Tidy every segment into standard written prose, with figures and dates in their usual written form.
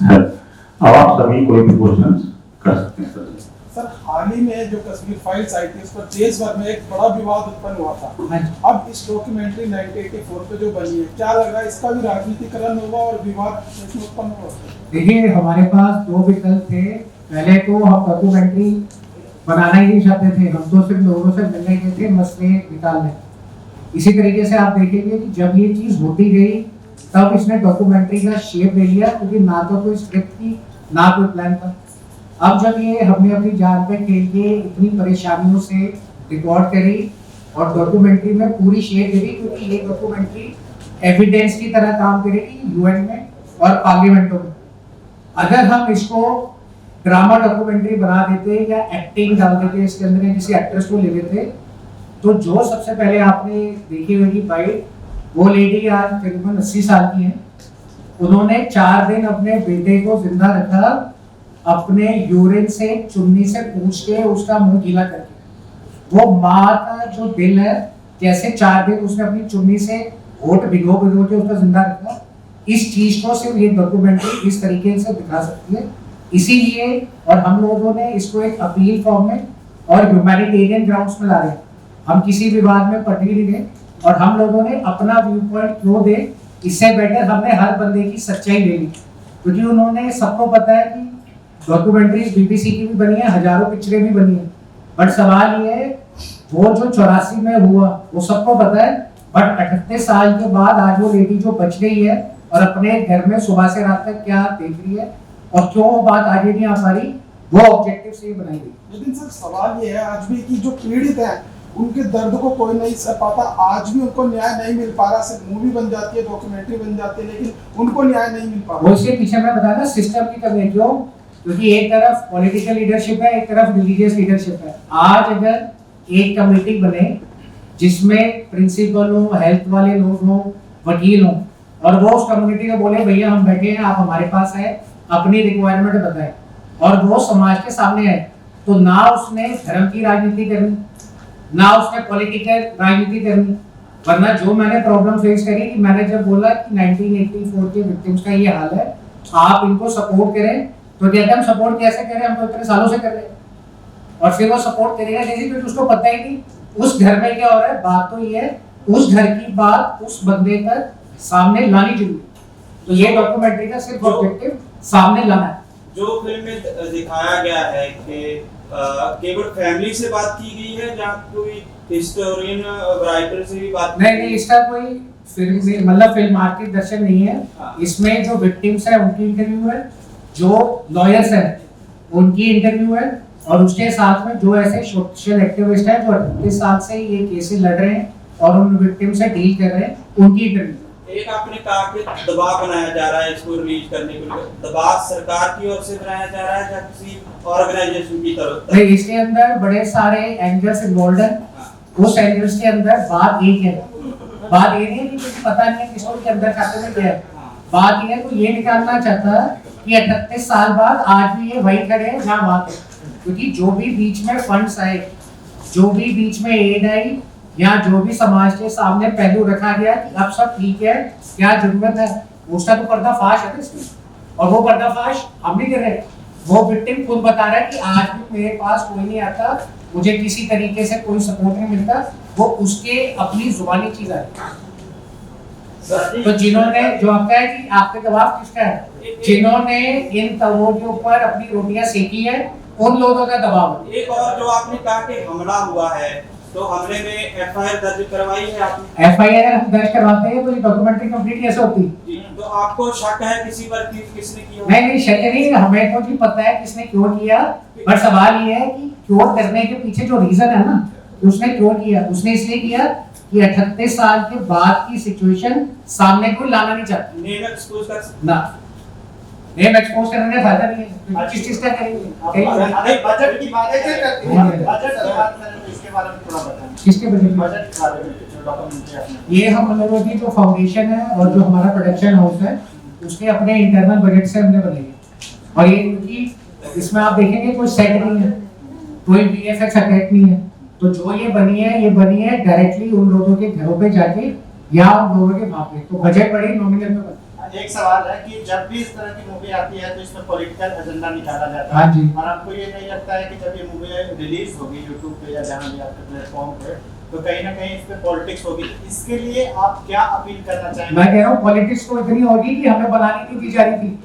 अब आप सभी कोई भी क्वेश्चन कर सकते हैं सर। हाल ही में जो कश्मीर फाइल्स आई थी उस पर देश भर में एक बड़ा विवाद उत्पन्न हुआ था। अब इस डॉक्यूमेंट्री 1984 पे जो बनी है, क्या लग रहा है इसका भी राजनीतिकरण होगा और विवाद इसमें उत्पन्न होगा? देखिए, हमारे पास दो विकल्प थे। पहले तो हम डॉक्यूमेंट्री बनाना ही नहीं चाहते थे, हम तो सिर्फ लोगों से मिलने गए थे मसले निकालने। इसी तरीके से आप देखेंगे कि जब ये चीज होती गई तब इसने डॉक्यूमेंट्री का शेप ले लिया, क्योंकि ना तो कोई स्क्रिप्ट थी ना कोई प्लान था। अब जब ये हमने अपनी जान पे खेल के इतनी परेशानियों से रिकॉर्ड करी और डॉक्यूमेंट्री में पूरी शेप दे दी, क्योंकि ये डॉक्यूमेंट्री एविडेंस की तरह काम करेगी यूएन में और पार्लियामेंटों में। अगर हम इसको ड्रामा डॉक्यूमेंट्री बना देते या एक्टिंग डाल देते, इसके अंदर किसी एक्ट्रेस को ले लेते, तो जो सबसे पहले आपने देखी होगी फाइट, वो लेडी आज तकरीबन 80 साल की है। उन्होंने 4 दिन अपने बेटे को जिंदा रखा, अपने यूरिन से चुन्नी से पूछ के उसका मुंह गीला करके। वो माँ का जो दिल है, जैसे 4 दिन उसने अपनी चुन्नी से होठ भिगो के उसका जिंदा रखा। इस चीज को सिर्फ ये डॉक्यूमेंट्री इस तरीके से दिखा सकती है। इसीलिए और हम लोगों ने इसको एक अपील फॉर्म में और ह्यूमैनिटेरियन ग्राउंड्स में ला रहे हैं। हम किसी विवाद में पड़ नहीं रहे और हम लोगों ने अपना व्यू पॉइंट क्यों दे, इससे बेटर हमने हर बंदे की सच्चाई ले ली, क्योंकि उन्होंने सबको पता है कि डॉक्यूमेंट्रीज बीबीसी की भी बनी है, हजारों पिक्चरें भी बनी है, बट सवाल ये है वो जो 84 में हुआ वो सबको पता है, बट 38 साल के बाद आज वो लेडी जो बच गई है और अपने घर में सुबह से रात तक क्या देख रही है और क्यों वो बात आगे नहीं आ पा रही, वो ऑब्जेक्टिव से ही बनाई गई। लेकिन सर सवाल ये है आज भी कि जो पीड़ित हैं उनके दर्द को कोई नहीं सह पाता, आज भी उनको न्याय नहीं मिल पा रहा। सिर्फ मूवी बन जाती है, डॉक्यूमेंट्री बन जाती है, लेकिन उनको न्याय नहीं मिल पा रहा। वो इसके पीछे मैं बताया सिस्टम की कमी है। क्यों? क्योंकि एक तरफ पॉलिटिकल लीडरशिप है, एक तरफ रिलीजियस लीडरशिप है। आज अगर एक कमेटी बने जिसमें प्रिंसिपल हो, हेल्थ वाले लोग हो, वकील हो, और वो उस कम्युनिटी को बोले भैया हम बैठे हैं, आप हमारे पास है, अपनी रिक्वायरमेंट बताएं, और वो समाज के सामने है, तो ना उसने धर्म की राजनीति करनी, ना उसने पॉलिटिकल राजनीति करनी। वरना जो मैंने प्रॉब्लम फेस करी कि मैंने जब बोला कि 1984 के विक्टिम्स का ये हाल है, आप इनको सपोर्ट करें, तो कहते हम सपोर्ट कैसे करें, हम तो इतने सालों से कर रहे हैं। और फिर वो सपोर्ट करेगा जैसे, क्योंकि उसको पता ही नहीं उस घर में क्या हो रहा है। बात तो ये है उस घर की बात उस बंदे तक सामने लानी जरूरी। तो ये डॉक्यूमेंट्री का सिर्फ ऑब्जेक्टिव सामने लाना है। जो फिल्म में दिखाया गया है कि केवल फैमिली से बात की गई है, जहाँ कोई हिस्टोरियन राइटर से भी बात नहीं, इसका कोई फिल्म मतलब फिल्म आर्टिस्ट दर्शन नहीं है। इसमें जो विक्टिम्स है उनकी इंटरव्यू है, जो लॉयर्स है उनकी इंटरव्यू है, और उसके साथ में जो ऐसे सोशल एक्टिविस्ट हैं जो 38 साल से ये केसेस लड़ रहे हैं और उन विक्टिम से डील कर रहे हैं, उनकी इंटरव्यू। एक आपने कहा कि दबाव बनाया जा रहा है इसको रिलीज करने के लिए, दबाव सरकार की ओर से बनाया जा रहा है या किसी ऑर्गेनाइजेशन की तरफ? नहीं, इसके अंदर बड़े सारे एंगल्स इन्वॉल्व हैं। उस एंगल्स के अंदर बात एक है, बात ये नहीं है कि कुछ पता नहीं है किसको के अंदर खाते में क्या है। बात ये है तो ये निकालना चाहता है कि 38 साल बाद आज भी ये वही खड़े हैं जहाँ बात है। क्योंकि जो भी बीच में फंड्स आए, जो भी बीच में एड आई, या जो भी समाज के सामने पहलू रखा गया कि अब सब ठीक है, क्या जरूरत है, उसका तो पर्दाफाश है इसमें, और वो पर्दाफाश हम नहीं कर रहे। वो विक्टिम खुद बता रहा है कि आज भी मेरे पास कोई नहीं आता, मुझे किसी तरीके से कोई सपोर्ट नहीं मिलता, वो उसके अपनी जुबानी चीज है। तो जिन्होंने जो आपका है कि आपके जवाब किसका है, जिन्होंने इन तवों के ऊपर अपनी रोटियां सेकी है, उन लोगों का दबाव है। एक और जो आपने कहा कि हमला हुआ है, तो हमले में एफआईआर दर्ज करवाई है आपने? एफआईआर हम दर्ज करवाते हैं तो ये डॉक्यूमेंट्री कंप्लीट कैसे होती? तो आपको शक है किसी पर कि किसने किया? नहीं, शक नहीं, हमें तो जी पता है किसने क्यों किया, पर सवाल ये है कि क्यों करने के पीछे जो रीजन है ना, उसने क्यों किया। उसने इसलिए किया कि 38 साल के बाद की सिचुएशन सामने कोई लाना नहीं चाहती। नेम एक्सपोज कर सकते ना, नेम एक्सपोज करने का फायदा नहीं है। किस चीज का करेंगे? बजट की बात करते हैं, बजट की बात करें तो इसके बारे में थोड़ा बताएं। किसके बजट? बजट के बारे में जो डॉक्यूमेंट्री आपने, ये हम लोगों की जो फाउंडेशन है और जो हमारा प्रोडक्शन हाउस है, उसके अपने इंटरनल बजट से हमने बनाई है। और ये क्योंकि इसमें आप देखेंगे कोई सेट नहीं है, कोई वीएफएक्स अटैक नहीं है, तो जो ये बनी है डायरेक्टली उन लोगों के घरों पे जाके या उन लोगों के वहां पे, तो बजट बड़ी नॉमिनल में बना। एक सवाल है कि जब भी इस तरह की मूवी आती है तो इसमें पॉलिटिकल एजेंडा निकाला जाता हाँ है जी। और आपको ये नहीं लगता है कि जब ये मूवी रिलीज होगी यूट्यूब पे या जहाँ भी आपके प्लेटफॉर्म पे तो कहीं ना कहीं इस पे पॉलिटिक्स होगी, इसके लिए आप क्या अपील करना चाहेंगे? मैं कह रहा हूँ पॉलिटिक्स तो इतनी होगी कि हमें बनानी नहीं दी जा रही थी,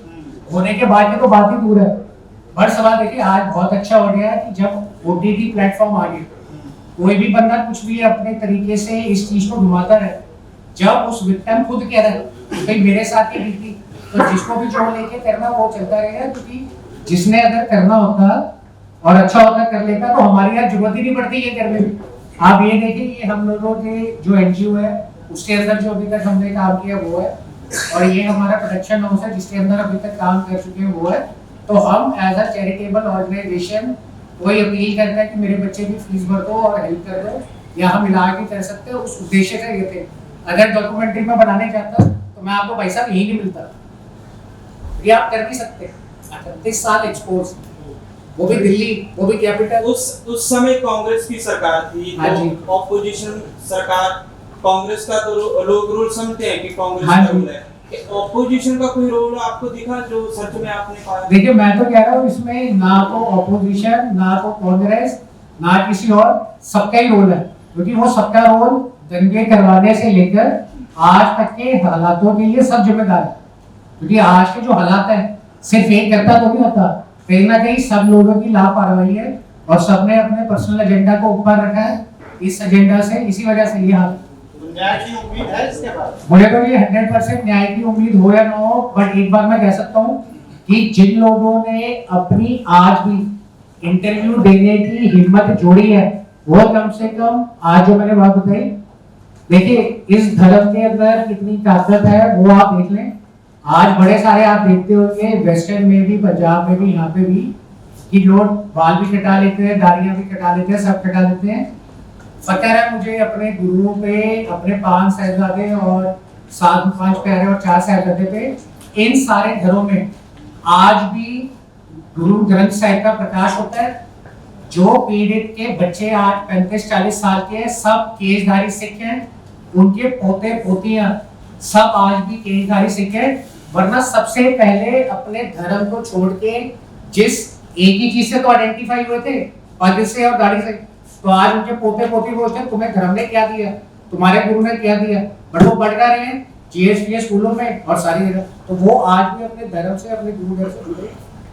होने के बाद की तो बात ही दूर है। बट सवाल देखिए आज बहुत अच्छा हो गया है कि जब OTT प्लेटफॉर्म आ गए कोई भी बंदा कुछ भी अपने तरीके से इस चीज को घुमाता है। जब उस विक्टिम खुद कह रहा है भाई मेरे साथ ही बीती, तो जिसको भी जो लेके करना वो चलता रहेगा, क्योंकि जिसने अगर करना होता और अच्छा होता कर लेता तो हमारी यहाँ जरूरत ही नहीं पड़ती ये करने की। आप ये देखिए ये हम लोगों के जो NGO है उसके अंदर जो अभी तक हमने काम किया वो है, और ये हमारा प्रोडक्शन हाउस है जिसके अंदर अभी तक काम कर चुके हैं वो है। तो हम एज अ चैरिटेबल ऑर्गेनाइजेशन वही अपील करते हैं कि मेरे बच्चे की फीस भर दो और हेल्प कर दो, या हम इलाज भी कर सकते हैं। उस उद्देश्य से ये थे। अगर डॉक्यूमेंट्री में बनाने चाहता तो मैं आपको पैसा भी यही नहीं मिलता, ये आप कर नहीं सकते। 38 साल एक्सपोज, वो भी दिल्ली, वो भी कैपिटल। उस समय कांग्रेस की सरकार थी, हाँ जी। तो ऑपोजिशन सरकार कांग्रेस का तो लोग रूल समझते हैं कि कांग्रेस हाँ का जी। रूल है। ऑपोजिशन का कोई रोल आपको दिखा जो सच में आपने कहा? देखिए मैं तो कह रहा हूँ इसमें ना तो ऑपोजिशन ना तो कांग्रेस ना किसी और, सबका ही रोल है, क्योंकि वो सबका रोल दंगे करवाने से लेकर आज तक के हालातों के लिए सब जिम्मेदार है। क्योंकि आज के जो हालात हैं सिर्फ एक करता तो नहीं होता, कहीं ना कहीं सब लोगों की लापरवाही है और सबने अपने पर्सनल एजेंडा को ऊपर रखा है। इस एजेंडा से इसी वजह से ये हाल। न्याय की उम्मीद है इसके बाद? मुझे तो ये 100% न्याय की उम्मीद हो या ना हो, बट एक बार मैं कह सकता हूँ कि जिन लोगों ने अपनी आज भी इंटरव्यू देने की हिम्मत जोड़ी है वो कम से कम आज जो मैंने बात बताई, देखिए इस धर्म के अंदर कितनी ताकत है वो आप देख लें। आज बड़े सारे आप देखते होंगे वेस्टर्न में भी, पंजाब में भी, यहाँ पे भी कि लोग बाल भी कटा लेते हैं, दाढ़ियां भी कटा लेते हैं, सब कटा लेते हैं। फकर है मुझे अपने गुरुओं पे, अपने 5 साहिबजादे और 5 प्यारे और 4 साहिबजादे पे। इन सारे घरों में आज भी गुरु ग्रंथ साहिब का प्रकाश होता है। जो पीड़ित के बच्चे आज 35-40 साल के हैं, सब केसधारी सिख हैं, उनके पोते पोतियां सब आज भी केसधारी सिख हैं। वरना सबसे पहले अपने धर्म को छोड़ के जिस एक ही चीज से तो आइडेंटिफाई हुए थे, पद से और दाढ़ी से, तो आज उनके पोते पोती बोलते हैं तुम्हें धर्म ने क्या दिया, तुम्हारे गुरु ने क्या दिया, बट वो बढ़ रहे हैं GST स्कूलों में और सारी जगह। तो वो आज भी अपने धर्म से, अपने गुरु घर से जुड़े।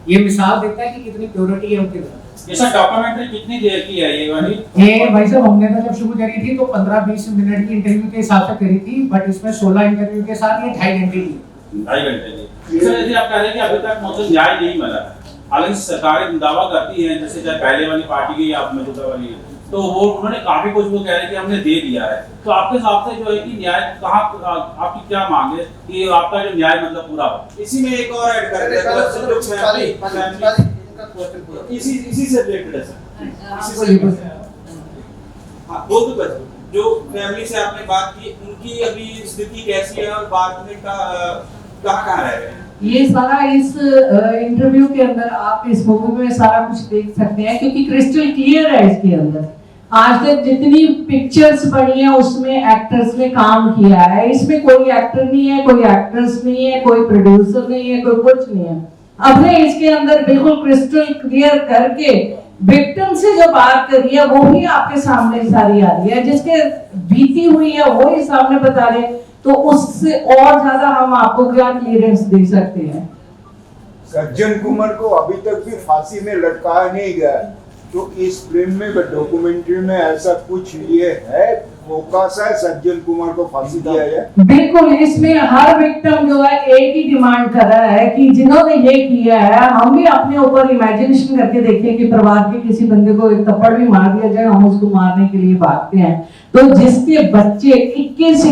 ये मिसाल देता है कि कितनी प्योरिटी है उनके अंदर। ये सर डॉक्यूमेंट्री कितनी देर की है ये वाली? ये भाई साहब हमने तो जब शुरू करी थी तो 15-20 मिनट की इंटरव्यू के हिसाब से करी थी, बट इसमें 16 इंटरव्यू के साथ ये 2.5 घंटे की। 2.5 घंटे की। सर यदि आप कह रहे हैं कि अभी तक मतलब न्याय नहीं मिला है, हालांकि सरकारें दावा करती हैं जैसे चाहे पहले वाली पार्टी की या मौजूदा वाली, तो वो उन्होंने काफी कुछ वो कह रहे हैं कि हमने दे दिया है। तो आपके हिसाब से जो है कि न्याय कहाँ, आपकी क्या मांग है कि आपका जो न्याय मतलब पूरा हो? इसी में एक और ऐड कर देता हूं, इसी से रिलेटेड है सर, इसी से related है। हाँ, बोल दो बच्चों, जो फैमिली से आपने बात की उनकी अभी स्थिति कैसी है और बाद में कहाँ रह रहे हैं? ये सारा इस इंटरव्यू के अंदर आप इस मूवी में सारा कुछ देख सकते हैं, क्योंकि क्रिस्टल क्लियर है इसके अंदर। आज तक जितनी पिक्चर्स बनी है उसमें एक्टर्स ने काम किया है, इसमें कोई एक्टर नहीं है, कोई एक्ट्रेस नहीं है, कोई प्रोड्यूसर नहीं है, कोई कुछ नहीं है। हमने इसके अंदर बिल्कुल क्रिस्टल क्लियर करके विक्टिम से जो बात करी है वो ही आपके सामने सारी आ रही है, जिसके बीती हुई है वो ही सामने बता रहे हैं। तो उससे और ज्यादा हम आपको क्या क्लियरेंस दे सकते हैं? सज्जन कुमार को अभी तक भी फांसी में लटकाया नहीं गया, तो इस फिल्म में डॉक्यूमेंट्री में ऐसा कुछ ये है फोकस है सज्जन कुमार को फांसी दिया जाए? बिल्कुल, इसमें हर विक्टिम जो है एक ही डिमांड कर रहा है कि जिन्होंने ये किया है हम भी अपने ऊपर इमेजिनेशन करके देखें कि परिवार के किसी बंदे को एक थप्पड़ भी मार दिया जाए, हम उसको मारने के लिए भागते हैं। तो जिसके बच्चे 21,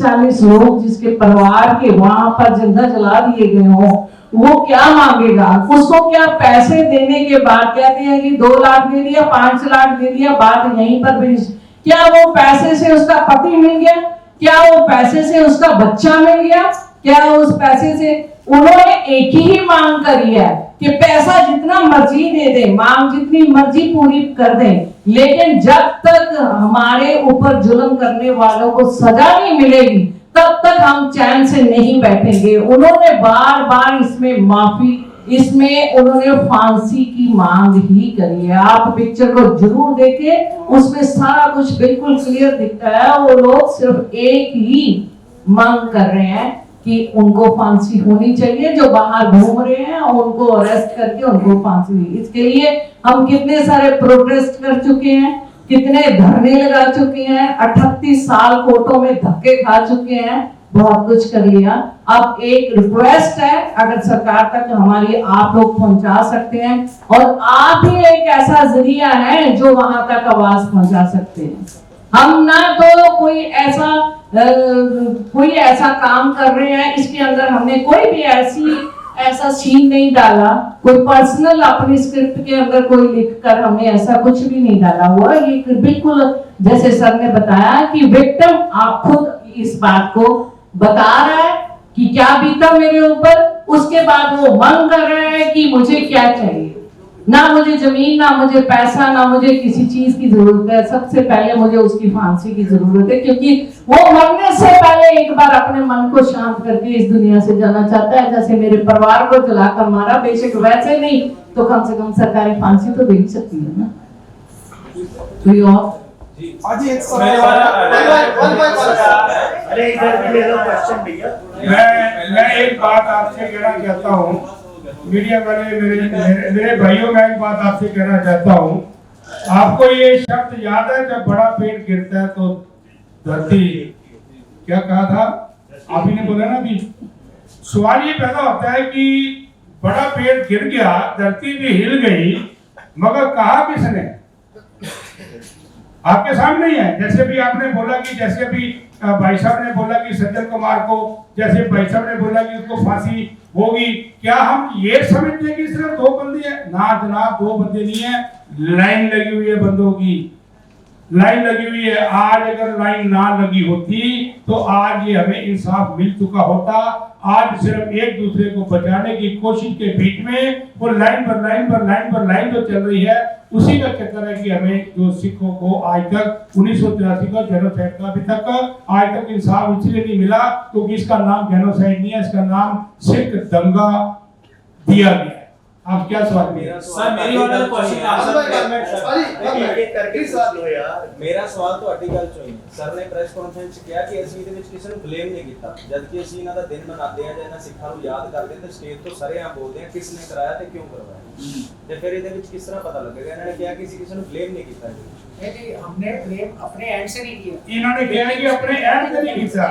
40 लोग जिसके परिवार के वहां पर जिंदा जला दिए गए हों, वो क्या मांगेगा? उसको क्या पैसे देने के बाद कहते हैं कि 2 लाख दे दिया, 5 लाख दे दिया, बात यहीं पर भी। क्या वो पैसे से उसका पति मिल गया? क्या वो पैसे से उसका बच्चा मिल गया? क्या उस पैसे से उन्होंने एक ही मांग करी है कि पैसा जितना मर्जी दे दे, मांग जितनी मर्जी पूरी कर दे, लेकिन जब तक हमारे ऊपर जुल्म करने वालों को सजा नहीं मिलेगी तब तक हम चैन से नहीं बैठेंगे। उन्होंने बार बार इसमें माफी, इसमें उन्होंने फांसी की मांग ही करी है। आप पिक्चर को जरूर देखें, उसमें सारा कुछ बिल्कुल क्लियर दिखता है। वो लोग सिर्फ एक ही मांग कर रहे हैं कि उनको फांसी होनी चाहिए, जो बाहर घूम रहे हैं उनको अरेस्ट करके उनको फांसी। इसके लिए हम कितने सारे प्रोटेस्ट कर चुके हैं, कितने धरने लगा चुके हैं, 38 साल कोर्टों में धक्के खा चुके हैं, बहुत कुछ कर लिया। अब एक रिक्वेस्ट है, अगर सरकार तक हमारी आप लोग पहुंचा सकते हैं, और आप ही एक ऐसा जरिया है जो वहां तक आवाज पहुंचा सकते हैं। हम ना तो कोई ऐसा काम कर रहे हैं, इसके अंदर हमने कोई भी ऐसा सीन नहीं डाला, कोई पर्सनल अपनी स्क्रिप्ट के अंदर कोई लिखकर हमने ऐसा कुछ भी नहीं डाला हुआ। ये बिल्कुल जैसे सर ने बताया कि विक्टिम आप खुद इस बात को बता रहा है कि क्या बीता मेरे ऊपर, उसके बाद वो मांग कर रहा है कि मुझे क्या चाहिए। ना मुझे जमीन, ना मुझे पैसा, ना मुझे किसी चीज की जरूरत है, सबसे पहले मुझे उसकी फांसी की जरूरत है, क्योंकि वो मरने से पहले एक बार अपने मन को शांत करके इस दुनिया से जाना चाहता है। जैसे मेरे परिवार को जलाकर मारा, बेशक वैसे नहीं तो कम से कम सरकारी फांसी तो दे सकती है ना। कोई और आज एक मैं एक बात आपसे कहना चाहता हूँ, मीडिया वाले मेरे भाइयों, मैं एक बात आपसे कहना चाहता हूँ। आपको ये शब्द याद है, जब बड़ा पेड़ गिरता है तो धरती, क्या कहा था आप ही ने बोला ना अभी। सवाल ये पैदा होता है कि बड़ा पेड़ गिर गया, धरती भी हिल गई, मगर कहा किसने? आपके सामने ही है। जैसे भी आपने बोला कि, जैसे भी भाई साहब ने बोला कि सज्जन कुमार को, जैसे भाई साहब ने बोला कि उसको फांसी होगी, क्या हम ये समझते हैं कि सिर्फ 2 बंदे हैं? ना जनाब, 2 बंदे नहीं है, लाइन लगी हुई है बंदों की, लाइन लगी हुई है। आज अगर लाइन ना लगी होती तो आज ये हमें इंसाफ मिल चुका होता। आज सिर्फ एक दूसरे को बचाने की कोशिश के बीच में वो लाइन पर लाइन जो चल रही है, उसी का चक्कर है कि हमें जो सिखों को आज तक 1983 का जेनोसाइड का अभी तक आज तक इंसाफ इसलिए नहीं मिला क्योंकि इसका नाम जेनोसाइड नहीं है, इसका नाम सिख दंगा दिया गया है। आप क्या सवाल? सर मेरी वाला क्वेश्चन मेरा सवाल ਤੁਹਾਡੀ ਗੱਲ ਚੋਂ ਹੀ ਸਰ ਨੇ ਪ੍ਰੈਸ ਕਾਨਫਰੰਸ ਚ ਕਿਹਾ ਕਿ ਅਸੀਂ ਇਹਦੇ ਵਿੱਚ ਕਿਸੇ ਨੂੰ ਬਲੇਮ ਨਹੀਂ ਕੀਤਾ, ਜਦ ਕਿ ਅਸੀਂ ਇਹਨਾਂ ਦਾ ਦਿਨ ਮਨਾਉਂਦੇ ਆ ਜਾਂ ਇਹਨਾਂ ਸਿੱਖਾਂ ਨੂੰ ਯਾਦ ਕਰਦੇ ਤੇ ਸਟੇਜ ਤੋਂ ਸਰੇਆਮ ਬੋਲਦੇ ਆ ਕਿਸ ਨੇ ਕਰਾਇਆ ਤੇ ਕਿਉਂ ਕਰਵਾਇਆ, ਤੇ ਫਿਰ ਇਹਦੇ ਵਿੱਚ ਕਿਸ ਤਰ੍ਹਾਂ ਪਤਾ ਲੱਗੇਗਾ? ਇਹਨਾਂ ਨੇ ਕਿਹਾ ਕਿ ਅਸੀਂ ਕਿਸੇ ਨੂੰ ਬਲੇਮ ਨਹੀਂ ਕੀਤਾ। नहीं, हमने ब्लेम अपने एंड से नहीं किया। इन्होंने कहा कि अपने एंड से नहीं किया।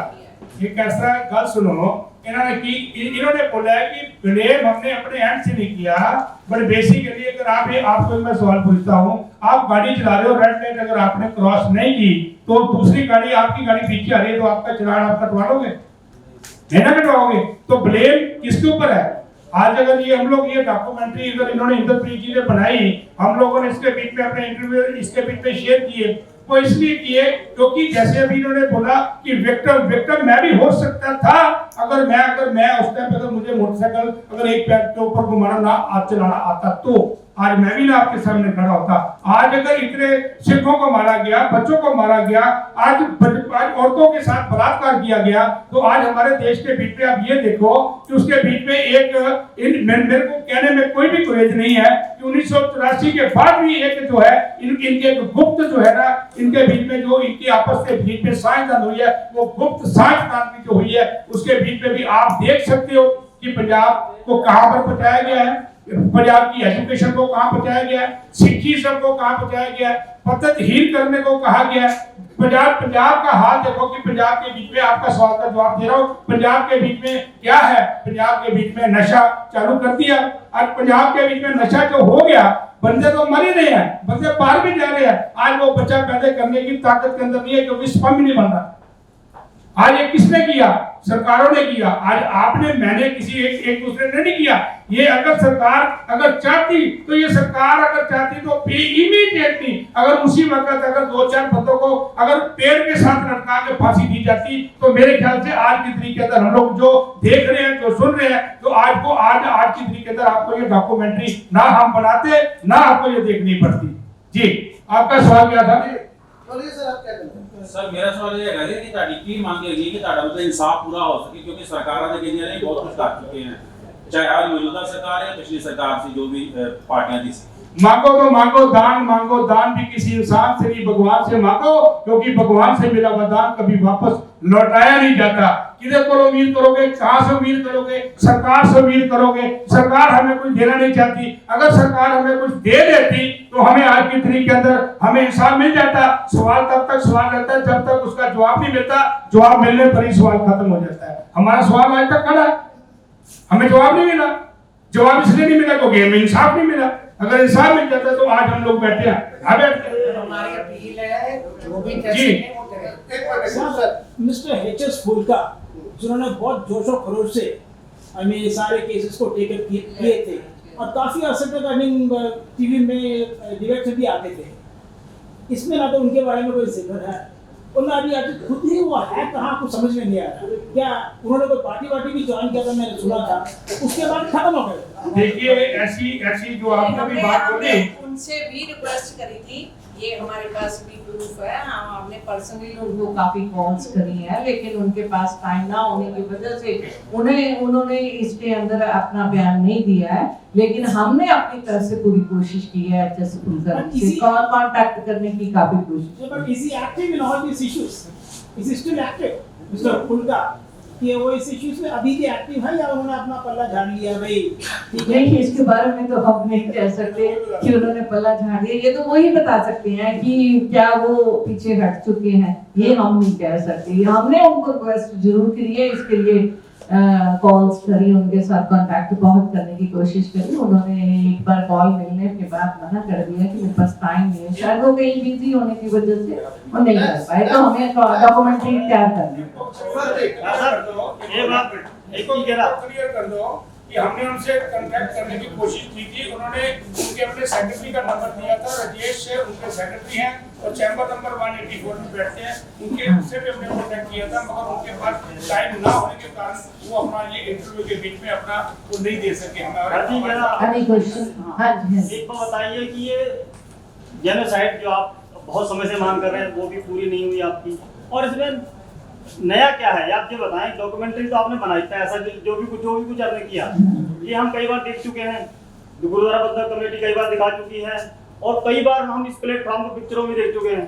ये कैसा गल सुनो, इन्होंने बोला है कि ब्लेम हमने अपने एंड से नहीं किया, बट बेसिकली अगर आपको मैं सवाल पूछता हूँ, आप गाड़ी चला रहे हो, रेड लाइट अगर आपने क्रॉस नहीं की तो दूसरी गाड़ी, आपकी गाड़ी पीछे आ रही है तो आपका चलान आप कटवा लोगे, नहीं ना कटवाओगे? तो ब्लेम किसके ऊपर है? आज अगर ये हम लोग ये डॉक्यूमेंट्री अगर इन्होंने इंद्रप्रीत जी ने बनाई, हम लोगों ने इसके बीच में अपने इंटरव्यू इसके बीच में शेयर किए, वो इसलिए किए क्योंकि जैसे अभी इन्होंने बोला कि विक्टिम मैं भी हो सकता था अगर मैं उस टाइम पे अगर मुझे मोटरसाइकिल अगर एक पैर के ऊपर घुमाना ना चलाना आता तो आज मैं भी ना आपके सामने खड़ा होता। आज अगर इतने सिखों को मारा गया, बच्चों को मारा गया, आज औरतों के साथ बलात्कार किया गया, तो आज हमारे देश के बीच में आप ये देखो कि उसके बीच में मेरे को कहने में कोई भी गुरेज नहीं है कि 1984 के बाद भी एक जो है इनके गुप्त जो है ना, इनके बीच में जो इनकी आपस के बीच में साझेदारी हुई है, वो गुप्त साझेदारी जो हुई है उसके बीच में भी आप देख सकते हो कि पंजाब को कहां पर पहुंचाया गया है, पंजाब की एजुकेशन को कहां पहुंचाया गया है, सिखिज्म को कहां पहुंचाया गया है, पद्धतहीन करने को कहा गया है। पंजाब का हाल देखो कि पंजाब के बीच में, आपका सवाल का जवाब दे रहा हूँ, पंजाब के बीच में क्या है? पंजाब के बीच में नशा चालू कर दिया। आज पंजाब के बीच में नशा जो हो गया, बंदे तो मर ही रहे हैं, बंदे बाहर भी जा रहे हैं। आज वो बच्चा पैदा करने की ताकत के अंदर नहीं है क्योंकि स्पर्म ही नहीं बन रहा। आज ये किसने किया? सरकारों ने किया। आज आपने, मैंने, किसी एक दूसरे ने नहीं किया। ये अगर सरकार अगर चाहती तो ये सरकार अगर चाहती तो इमीडिएटली अगर उसी वक्त अगर 2-4 बंदों को अगर पेड़ के साथ लटका के फांसी दी जाती तो मेरे ख्याल से आज की तरीके के अंदर हम लोग जो देख रहे हैं, जो सुन रहे हैं, तो आज की तरीके के अंदर आपको ये डॉक्यूमेंट्री ना हम बनाते, ना आपको ये देखनी पड़ती। जी, आपका सवाल क्या था? बोलिए सर, आप क्या कहते हैं? सर मेरा सवाल ये है कि ਤੁਹਾਡੀ ਕੀ ਮੰਗ ਹੈਗੀ ਕਿ ਤੁਹਾਡਾ मतलब इंसाफ पूरा हो सके क्योंकि सरकारां ने ਜਿਹੜੀਆਂ ਨੇ बहुत कुछ कर चुके हैं चाहे आज मौजूदा सरकार है पिछली सरकार से जो भी पार्टियां थी मांगो तो मांगो दान भी किसी इंसान से नहीं, भगवान से मांगो, क्योंकि भगवान से मिला हुआ दान कभी वापस लौटाया नहीं जाता। किधर को उम्मीद करोगे, कहां से उम्मीद करोगे? सरकार से उम्मीद करोगे। सरकार हमें कुछ देना नहीं चाहती। अगर सरकार हमें कुछ दे देती तो हमें आज की तारीख के अंदर हमें इंसाफ मिल जाता। सवाल तब तक सवाल रहता है जब तक उसका जवाब नहीं मिलता। जवाब मिलने पर ही सवाल खत्म हो जाता है। हमारा सवाल आज तक खड़ा है, हमें जवाब नहीं मिला। जवाब इसलिए नहीं मिला क्योंकि हमें इंसाफ नहीं मिला। अगर इंसाफ मिल जाता तो आज हम लोग बैठे हैं। हमारी अपील है जो भी जी। Mister HS. फुल्का जिन्होंने बहुत जोश और खरोश से हमें सारे केसेस को टेकअप किए थे और काफी अर्से तक टीवी में डिबेट भी आते थे, इसमें ना तो उनके बारे में कोई जिक्र है और ना अभी आज खुद ही वो है कहाँ कुछ समझ में नहीं आ रहा। क्या उन्होंने कोई पार्टी भी ज्वाइन किया था, मैंने सुना था, उसके बाद खत्म हो गया। देखिए ऐसी जो आपने अभी बात बोली, उनसे भी रिक्वेस्ट करी थी, ये हमारे पास भी प्रूफ है, हमने पर्सनली उनको काफी कॉल्स करी है, लेकिन उनके पास टाइम ना होने की वजह से उन्होंने इसके अंदर अपना बयान नहीं दिया है। लेकिन हमने अपनी तरफ से पूरी कोशिश की है एच.एस. फुल्का से कांटेक्ट करने की काफी कोशिश। But is he active in all these issues? Is he still active, Mr. फुल्का? कि वो इस इश्यूज में अभी भी एक्टिव है या उन्होंने अपना पल्ला झाड़ लिया भाई? नहीं, इसके बारे में तो हम नहीं कह सकते कि उन्होंने पल्ला झाड़ दिया। ये तो वही बता सकते हैं कि क्या वो पीछे हट चुके हैं, ये हम नहीं कह सकते। हमने उनको रिक्वेस्ट जरूर करी है, इसके लिए कॉल्स करी, उनके साथ कांटेक्ट बहुत करने की कोशिश करी। उन्होंने एक बार कॉल मिलने के बाद मना कर दिया कि मेरे पास टाइम नहीं है, शायद वो कहीं बिजी होने की वजह से वो नहीं कर पाए। तो हमें डॉक्यूमेंट्री तैयार करनी क्लियर कर दो कि हमने उनसे कांटेक्ट करने की कोशिश की थी। उन्होंने उनके अपने सेक्रेटरी का नंबर दिया था, राजेश से उनके सेक्रेटरी हैं और चैम्बर नंबर 184 में बैठते हैं, उनसे भी हमने कांटेक्ट किया था, मगर उनके पास टाइम ना होने के कारण वो अपना ये इंटरव्यू के बीच में अपना वो नहीं दे सके। है। क्वेश्चन हाँ जी, एक बात बताइए कि ये जेनोसाइड जो आप बहुत समय से मांग कर रहे हैं वो भी पूरी नहीं हुई आपकी, और इसमें नया क्या है आप ये बताएं। डॉक्यूमेंट्री तो आपने बनाई था, ऐसा जो भी कुछ आपने किया ये हम कई बार देख चुके हैं, गुरुद्वारा प्रबंधक कमेटी कई बार दिखा चुकी है और कई बार हम इस प्लेटफॉर्म को पिक्चरों में देख चुके हैं।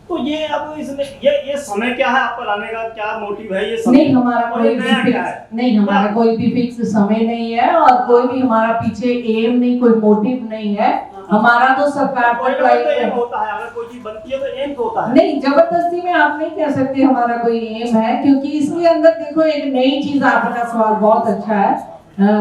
तो ये अब इसमें ये समय क्या है आपका लाने का, क्या मोटिव है? ये समय नहीं हमारा कोई भी फिक्स नहीं, हमारा कोई भी फिक्स समय नहीं है और कोई भी हमारा पीछे एम नहीं, कोई मोटिव नहीं है। हमारा तो सरकार पर एम होता है, अगर कोई चीज बनती है तो एम होता है। नहीं, जबरदस्ती में आप नहीं कह सकते हमारा कोई एम है, क्योंकि इसके अंदर देखो एक नई चीज, आपका सवाल बहुत अच्छा है,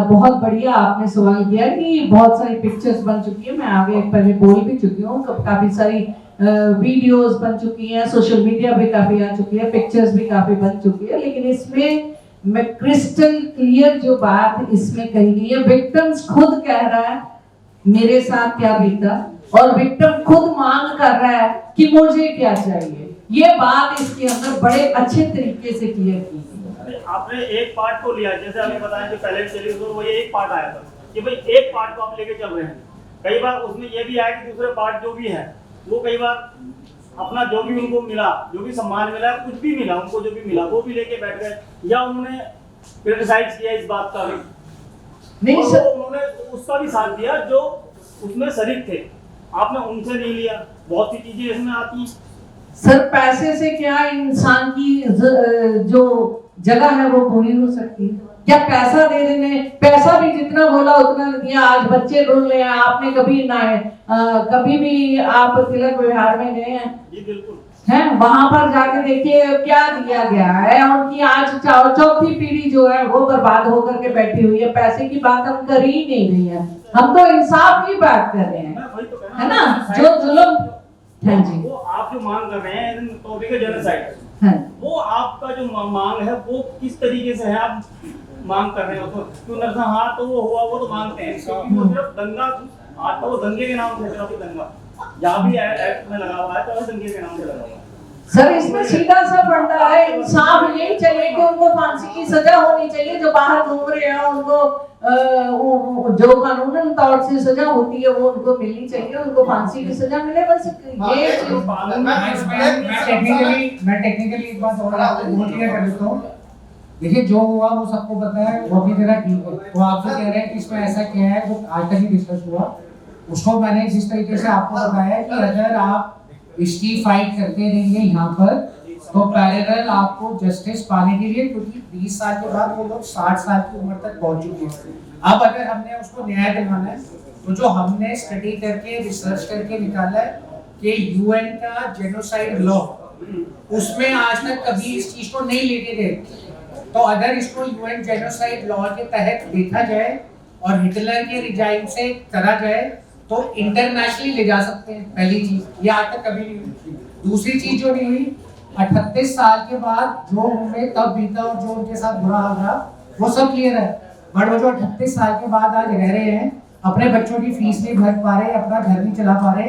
बहुत बढ़िया आपने सवाल किया कि बहुत सारी पिक्चर्स बन चुकी है। मैं आगे पहले बोल भी चुकी हूँ, काफी सारी वीडियोस बन चुकी हैं, सोशल मीडिया भी काफी आ चुकी है, पिक्चर्स भी काफी बन चुकी है। लेकिन इसमें मैं क्रिस्टल क्लियर जो बात इसमें कही गई है, विक्टिम्स खुद कह रहा है मेरे साथ क्या बीता और विक्टिम खुद मांग कर रहा है कि मुझे क्या चाहिए। ये बात इसके अंदर बड़े अच्छे तरीके से क्लियर की गई। आपने एक पार्ट को लिया, जैसे आपने बताया कि पहले चली तो वो एक पार्ट आया था कि भाई एक पार्ट को आप लेके चल रहे हैं। कई बार उसमें ये भी आया कि दूसरे पार्ट जो भी है वो कई बार अपना जो भी उनको मिला, जो भी सम्मान मिला, कुछ भी मिला उनको, जो भी मिला वो भी लेके बैठ गए या उन्होंने क्रिटिसाइज किया इस बात का भी नहीं सर, उन्होंने उसका भी साथ दिया जो उसमें शरीक थे, आपने उनसे नहीं लिया। बहुत सी चीजें इसमें आती सर, पैसे से क्या इंसान की जो जगह है वो पूरी हो सकती है? क्या पैसा दे देने, पैसा भी जितना बोला उतना दिया। आज बच्चे रोल रहे हैं, आपने कभी ना कभी भी आप तिलक विहार में गए हैं? जी बिल्कुल है, वहां पर जाके देखिए क्या दिया गया है। उनकी आज चौथी पीढ़ी जो है वो बर्बाद होकर के बैठी हुई है। पैसे की बात हम कर ही नहीं रही है, हम तो इंसाफ की बात कर रहे हैं, है ना? जो जुल्म, हाँ जी, वो आप जो मांग कर रहे हैं टॉपिक है जेनोसाइड, हाँ, वो आपका जो मांग है वो किस तरीके से है आप मांग कर रहे हो? तो क्यों नरसंहार तो वो हुआ, वो तो मांगते हैं, क्योंकि वो सिर्फ दंगा, आज तो वो दंगे के नाम से सिर्फ दंगा जहाँ भी एक्ट में लगा हुआ है तो दंगे के नाम से लगा हुआ है। सर इसमें सीधा सा फंडा है, इंसाफ यही चाहिए कि उनको फांसी की सजा होनी चाहिए। जो बाहर घूम रहे हैं उनको जो कानूनन तौर से सजा होती है वो उनको मिलनी चाहिए, उनको फांसी की सजा मिले। बस ये मैं टेक्निकली एक बात और आपको क्लियर कर देता हूँ। देखिए जो हुआ वो सबको पता है, वो भी जरा ठीक है। तो आप जो कह रहे हैं कि इसमें ऐसा क्या है जो आज तक ही डिस्कस हुआ, उसको मैंने जिस तरीके से आपको बताया कि अगर आप इसकी फाइट करते रहेंगे यहाँ पर तो पैरेलल आपको जस्टिस पाने के लिए, क्योंकि 20 साल के बाद वो लोग 60 साल की उम्र तक पहुंच चुके हैं। अब अगर हमने उसको न्याय दिलवाना है तो जो हमने स्टडी करके रिसर्च करके निकाला है कि यूएन का जेनोसाइड लॉ, उसमें आज तक कभी इस चीज को नहीं लेके गए। तो अगर इसको यूएन जेनोसाइड लॉ के तहत देखा जाए और हिटलर के रिजाइम से करा जाए तो इंटरनेशनली ले जा सकते हैं। पहली चीज, ये आज तक कभी नहीं हुई। दूसरी चीज जो नहीं हुई, 38 साल के बाद जो उनमें तब बीता और जो उनके साथ बुरा हाल रहा वो सब क्लियर है। बट वो जो 38 साल के बाद आज रह रहे हैं, अपने बच्चों की फीस नहीं भर पा रहे, अपना घर नहीं चला पा रहे,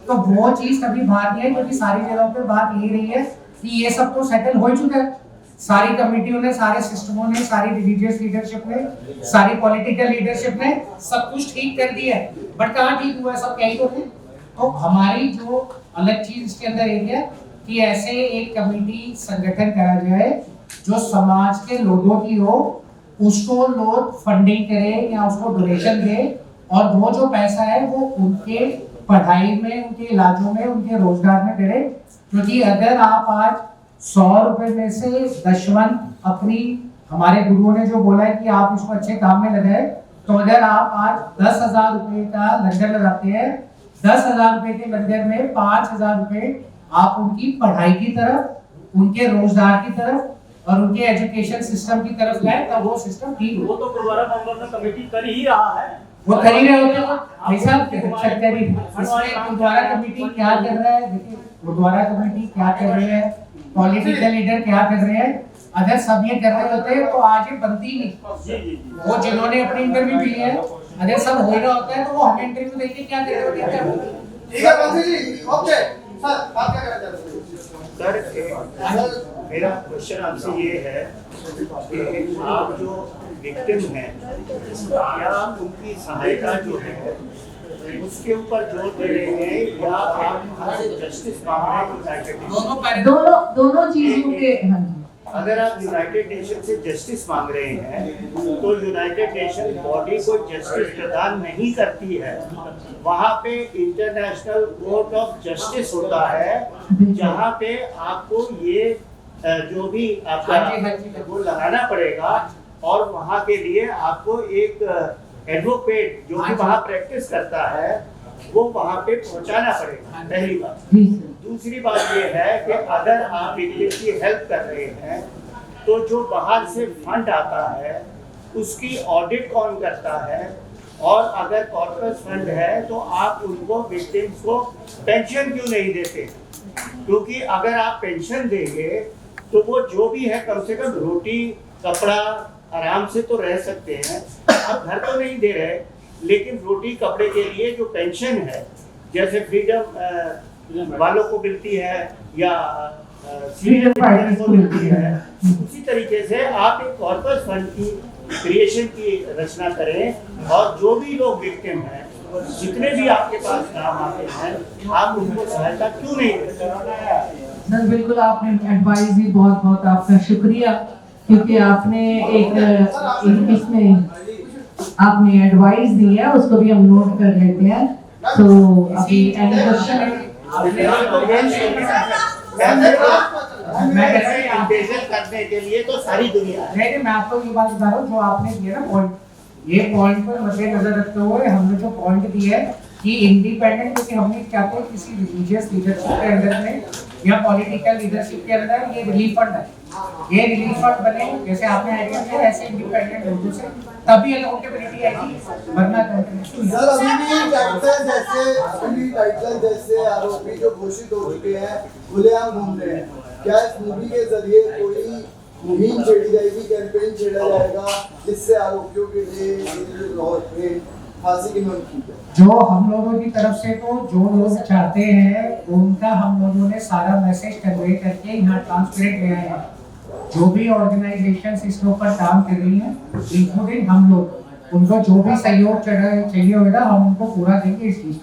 तो वो चीज कभी बात नहीं है। क्योंकि सारी जगहों पे बात यही रही है कि ये सब तो सेटल हो चुका है। सारी कमिटियों ने, सारे सिस्टमों ने, सारी रिलीजियस लीडरशिप ने, सारी पॉलिटिकल लीडरशिप ने सब कुछ ठीक कर दिया है। बट कहाँ ठीक हुआ है? सब क्या ही होते। तो हमारी जो अलग चीज इसके अंदर एक है कि ऐसे एक कमेटी संगठन करा जाए जो समाज के लोगों की हो, उसको लोग फंडिंग करें या उसको डोनेशन दे, और वो जो पैसा है वो उनके पढ़ाई में, उनके इलाजों में, उनके रोजगार में करे। क्योंकि अगर आप आज 100 रुपए में से दशमन अपनी, हमारे गुरुओं ने जो बोला है कि आप इसको अच्छे काम में लगाए, तो अगर आप आज 10,000 रुपए का लंगर लगाते हैं, 10,000 रुपए के लंगर में 5,000 रुपए आप उनकी पढ़ाई की तरफ, उनके रोजगार की तरफ और उनके एजुकेशन सिस्टम की तरफ लाए, तब वो सिस्टम ठीक हो। वो तो गुरुद्वारा काउंसिल का कमेटी कर ही रहा है, वो कर ही रहे होते हैं। ऐसा गुरुद्वारा कमेटी क्या कर रहा है? देखिए गुरुद्वारा कमेटी क्या कर रही है, पॉलिटिकल लीडर क्या कर रहे हैं, अगर सब ये कर रहे होते हैं तो आज ये बनती नहीं। वो जिन्होंने अपनी इंटरव्यू दी है, अगर सब हो रहा होता है तो वो हमें इंटरव्यू देके क्या कर रहे होते हैं? ठीक है बंसी जी, ओके सर, आप क्या कहना चाहते हैं? सर मेरा क्वेश्चन आपसे ये है कि आप जो विक्टिम हैं, क्या उनकी सहायता जो है उसके ऊपर जोर दे रहे हैं या आप जस्टिस मांग रहे हैं? दोनों चीजों के। अगर आप यूनाइटेड नेशन से जस्टिस मांग रहे हैं तो यूनाइटेड नेशन बॉडी को जस्टिस प्रदान नहीं करती है। वहाँ पे इंटरनेशनल कोर्ट ऑफ जस्टिस होता है, जहाँ पे आपको ये जो भी आपका वो लगाना पड़ेगा, और वहाँ के लिए आपको एक एडवोकेट जो कि वहाँ प्रैक्टिस करता है वो वहाँ पे पहुँचाना पड़ेगा, पहली बात। दूसरी बात ये है कि अगर आप विक्टिम की हेल्प कर रहे हैं तो जो बाहर से फंड आता है उसकी ऑडिट कौन करता है, और अगर कॉर्पस फंड है तो आप उनको विक्टिम्स को पेंशन क्यों नहीं देते? क्योंकि अगर आप पेंशन देंगे तो वो जो भी है कम से कम रोटी कपड़ा आराम से तो रह सकते हैं। आप घर तो नहीं दे रहे, लेकिन रोटी कपड़े के लिए जो पेंशन है, जैसे फ्रीडम वालों को मिलती है या सीनियर को मिलती है, उसी तरीके से आप एक कॉर्पस फंड की क्रिएशन की रचना करें, और जो भी लोग विक्टिम हैं, जितने भी आपके पास नाम आते हैं, आप उनको सहायता क्यों नहीं देते? सर बिल्कुल, आपने एडवाइस दी, बहुत बहुत आपका शुक्रिया, क्योंकि आपने एक इसमें आपने एडवाइस दी है, उसको भी हम नोट कर लेते हैं। तो अभी एनी क्वेश्चन है? करने के लिए तो सारी दुनिया नहीं, मैं आपको ये बात बता रहा हूँ जो आपने दिया ना पॉइंट, ये पॉइंट पर मद्देनजर रखते हुए हमने जो पॉइंट दिया है कि इंडिपेंडेंट, क्योंकि हमने चाहते हैं किसी रिलीजियस लीडरशिप के अंदर में या पॉलिटिकल लीडरशिप के अंदर ये रिलीफ फंड है, ये रिलीफ फंड बने जैसे आपने आइडिया दिया, ऐसे इंडिपेंडेंट लोगों से, तभी अकाउंटेबिलिटी आएगी, वरना अकाउंटेबिलिटी। सर अभी टाइटल जैसे आरोपी जो घोषित हो चुके हैं खुलेआम घूम रहे हैं, क्या इस मूवी के जरिए कोई मुहिम छेड़ी जाएगी, कैंपेन छेड़ा जाएगा जिससे आरोपियों के लिए फांसी की मांग की जाए? जो हम लोगों की तरफ से, तो जो लोग चाहते हैं उनका हम लोगों ने सारा मैसेज कन्वे करके यहाँ ट्रांसपेरेंट ले आए हैं। जो भी ऑर्गेनाइजेशंस इसके ऊपर काम कर रही हैं, इंक्लूडिंग हम लोग, उनको जो भी सहयोग चाहिए होगा हम उनको पूरा देंगे इस चीज।